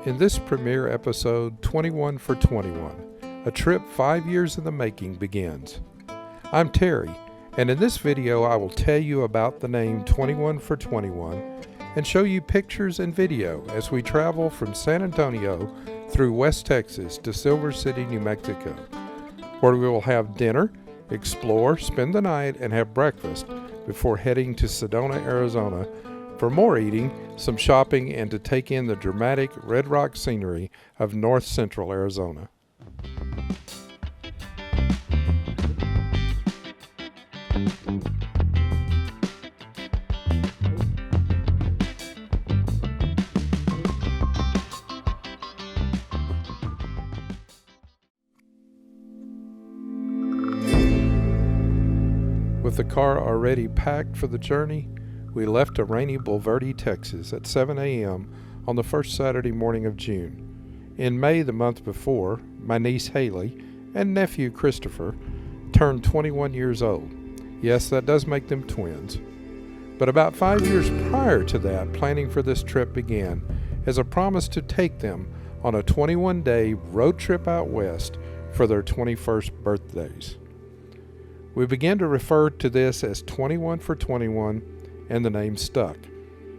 In this premiere episode, 21 for 21, a trip 5 years in the making begins. I'm Terry, and in this video I will tell you about the name 21 for 21 and show you pictures and video as we travel from San Antonio through West Texas to Silver City, New Mexico, where we will have dinner, explore, spend the night, and have breakfast before heading to Sedona, Arizona for more eating, some shopping, and to take in the dramatic red rock scenery of north central Arizona. With the car already packed for the journey, we left a rainy Bulverde, Texas at 7 a.m. on the first Saturday morning of June. In May the month before, my niece Haley and nephew Christopher turned 21 years old. Yes, that does make them twins. But about 5 years prior to that, planning for this trip began as a promise to take them on a 21-day road trip out west for their 21st birthdays. We began to refer to this as 21 for 21, and the name stuck,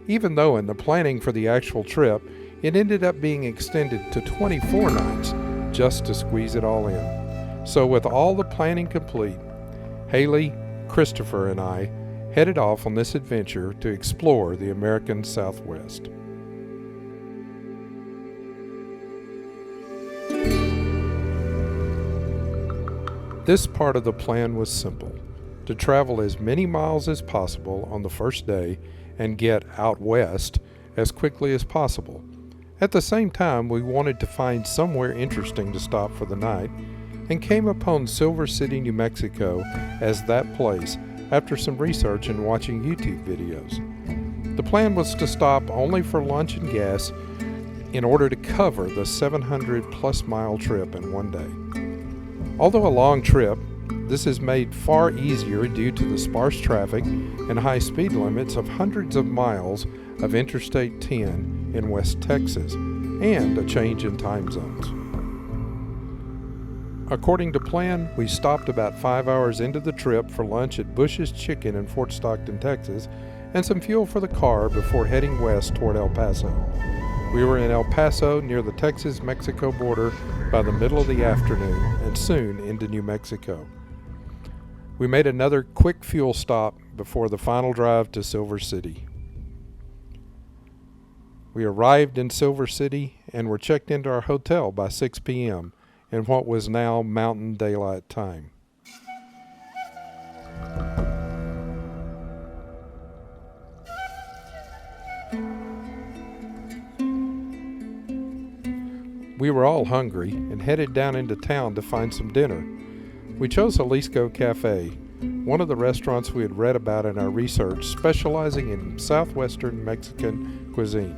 even though in the planning for the actual trip, it ended up being extended to 24 nights just to squeeze it all in. So with all the planning complete, Haley, Christopher, and I headed off on this adventure to explore the American Southwest. This part of the plan was simple: to travel as many miles as possible on the first day and get out west as quickly as possible. At the same time, we wanted to find somewhere interesting to stop for the night and came upon Silver City, New Mexico as that place after some research and watching YouTube videos. The plan was to stop only for lunch and gas in order to cover the 700-plus mile trip in one day. Although a long trip, this is made far easier due to the sparse traffic and high speed limits of hundreds of miles of Interstate 10 in West Texas and a change in time zones. According to plan, we stopped about 5 hours into the trip for lunch at Bush's Chicken in Fort Stockton, Texas, and some fuel for the car before heading west toward El Paso. We were in El Paso near the Texas-Mexico border by the middle of the afternoon and soon into New Mexico. We made another quick fuel stop before the final drive to Silver City. We arrived in Silver City and were checked into our hotel by 6 p.m. in what was now Mountain Daylight Time. We were all hungry and headed down into town to find some dinner. We chose Jalisco Café, one of the restaurants we had read about in our research, specializing in southwestern Mexican cuisine.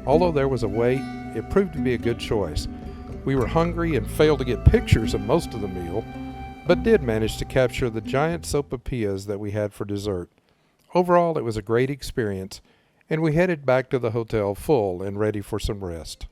Although there was a wait, it proved to be a good choice. We were hungry and failed to get pictures of most of the meal, but did manage to capture the giant sopapillas that we had for dessert. Overall, it was a great experience, and we headed back to the hotel full and ready for some rest.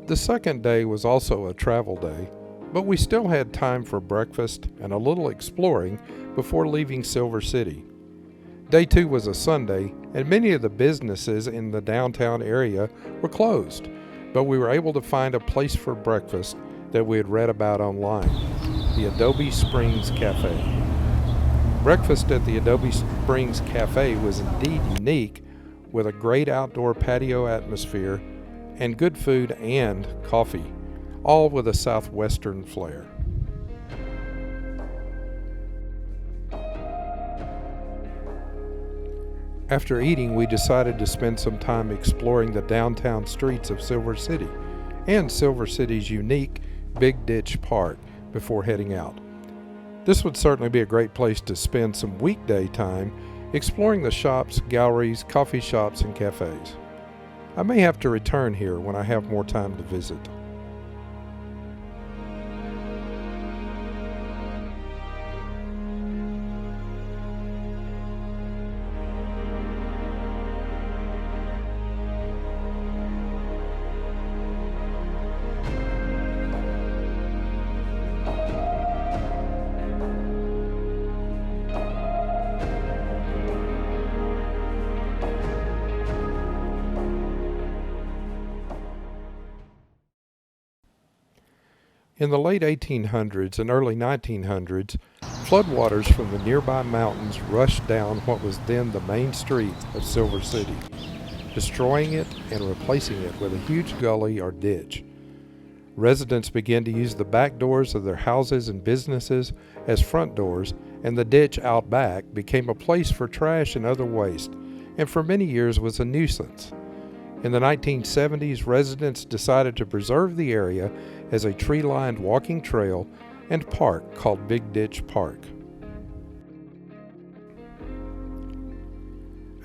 The second day was also a travel day, but we still had time for breakfast and a little exploring before leaving Silver City. Day 2 was a Sunday, and many of the businesses in the downtown area were closed, but we were able to find a place for breakfast that we had read about online, the Adobe Springs Café. Breakfast at the Adobe Springs Café was indeed unique, with a great outdoor patio atmosphere and good food and coffee, all with a southwestern flair. After eating, we decided to spend some time exploring the downtown streets of Silver City and Silver City's unique Big Ditch Park before heading out. This would certainly be a great place to spend some weekday time exploring the shops, galleries, coffee shops, and cafes. I may have to return here when I have more time to visit. In the late 1800s and early 1900s, floodwaters from the nearby mountains rushed down what was then the main street of Silver City, destroying it and replacing it with a huge gully or ditch. Residents began to use the back doors of their houses and businesses as front doors, and the ditch out back became a place for trash and other waste, and for many years was a nuisance. In the 1970s, residents decided to preserve the area as a tree-lined walking trail and park called Big Ditch Park.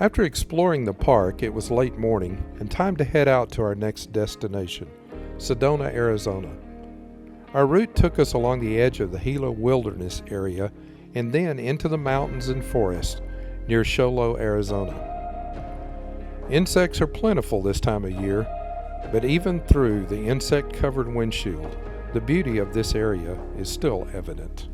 After exploring the park, it was late morning and time to head out to our next destination, Sedona, Arizona. Our route took us along the edge of the Gila Wilderness area and then into the mountains and forest near Sholo, Arizona. Insects are plentiful this time of year, but even through the insect-covered windshield, the beauty of this area is still evident.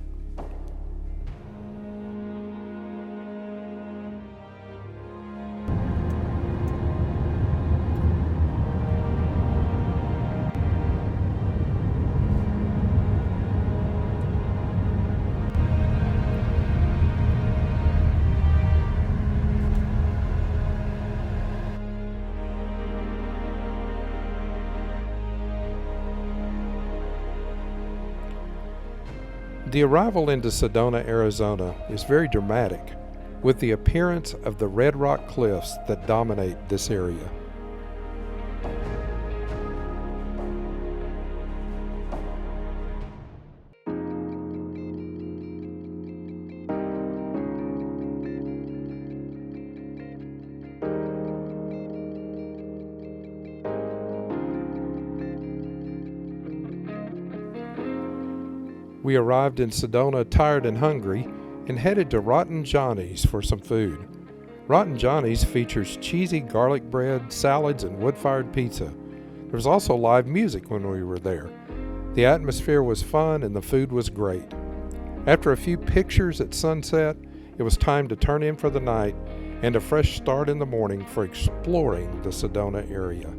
The arrival into Sedona, Arizona is very dramatic, with the appearance of the red rock cliffs that dominate this area. We arrived in Sedona tired and hungry and headed to Rotten Johnny's for some food. Rotten Johnny's features cheesy garlic bread, salads, and wood-fired pizza. There was also live music when we were there. The atmosphere was fun and the food was great. After a few pictures at sunset, it was time to turn in for the night and a fresh start in the morning for exploring the Sedona area.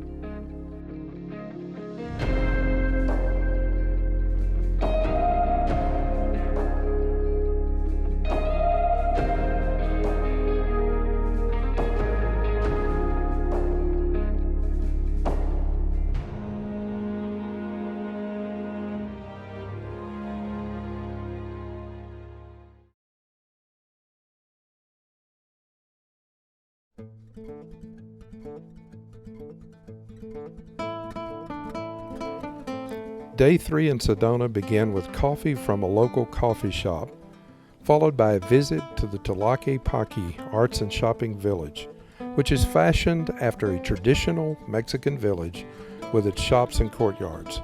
Day 3 in Sedona began with coffee from a local coffee shop, followed by a visit to the Tlaquepaque Arts and Shopping Village, which is fashioned after a traditional Mexican village with its shops and courtyards.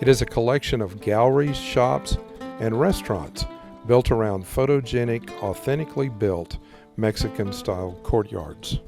It is a collection of galleries, shops, and restaurants built around photogenic, authentically built Mexican-style courtyards.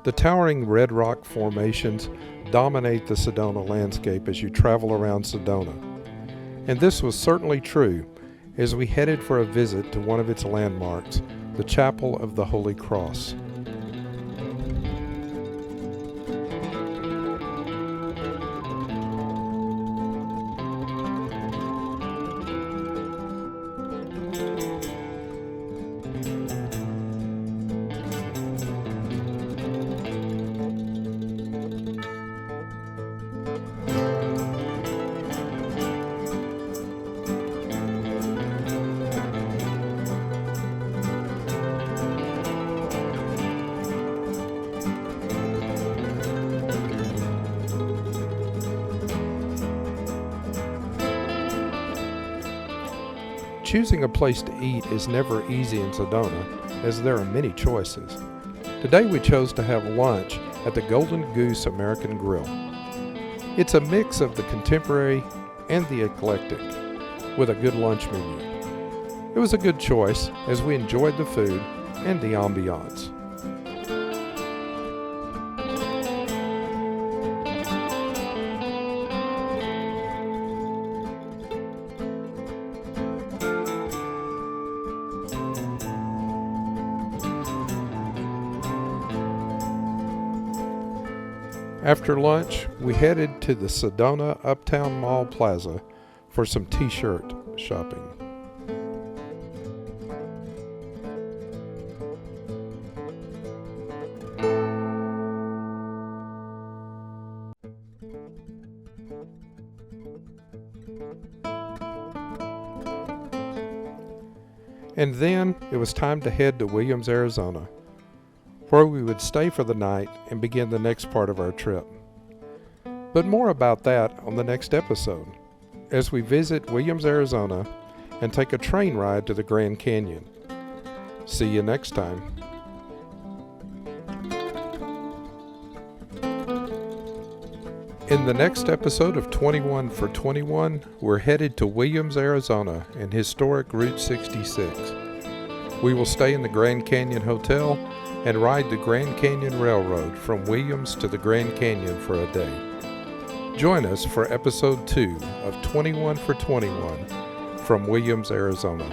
The towering red rock formations dominate the Sedona landscape as you travel around Sedona. And this was certainly true as we headed for a visit to one of its landmarks, the Chapel of the Holy Cross. Choosing a place to eat is never easy in Sedona, as there are many choices. Today we chose to have lunch at the Golden Goose American Grill. It's a mix of the contemporary and the eclectic, with a good lunch menu. It was a good choice as we enjoyed the food and the ambiance. After lunch, we headed to the Sedona Uptown Mall Plaza for some t-shirt shopping. And then it was time to head to Williams, Arizona, where we would stay for the night and begin the next part of our trip. But more about that on the next episode, as we visit Williams, Arizona, and take a train ride to the Grand Canyon. See you next time. In the next episode of 21 for 21, we're headed to Williams, Arizona and historic Route 66. We will stay in the Grand Canyon Hotel and ride the Grand Canyon Railroad from Williams to the Grand Canyon for a day. Join us for episode 2 of 21 for 21 from Williams, Arizona.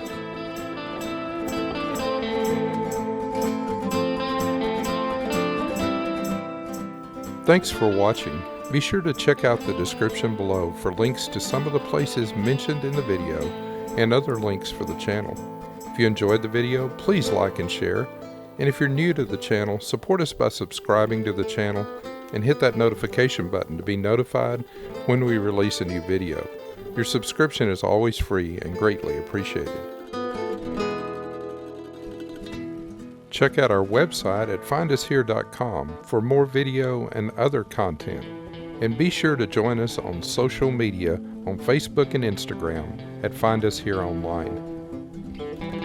Thanks for watching. Be sure to check out the description below for links to some of the places mentioned in the video and other links for the channel. If you enjoyed the video, please like and share. And if you're new to the channel, support us by subscribing to the channel and hit that notification button to be notified when we release a new video. Your subscription is always free and greatly appreciated. Check out our website at findushere.com for more video and other content. And be sure to join us on social media on Facebook and Instagram at Find Us Here Online.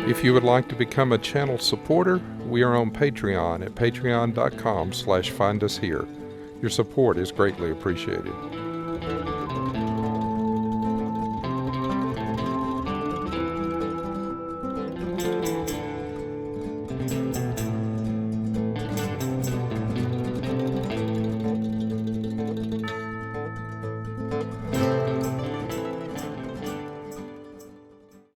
If you would like to become a channel supporter, we are on Patreon at patreon.com/findushere. Your support is greatly appreciated.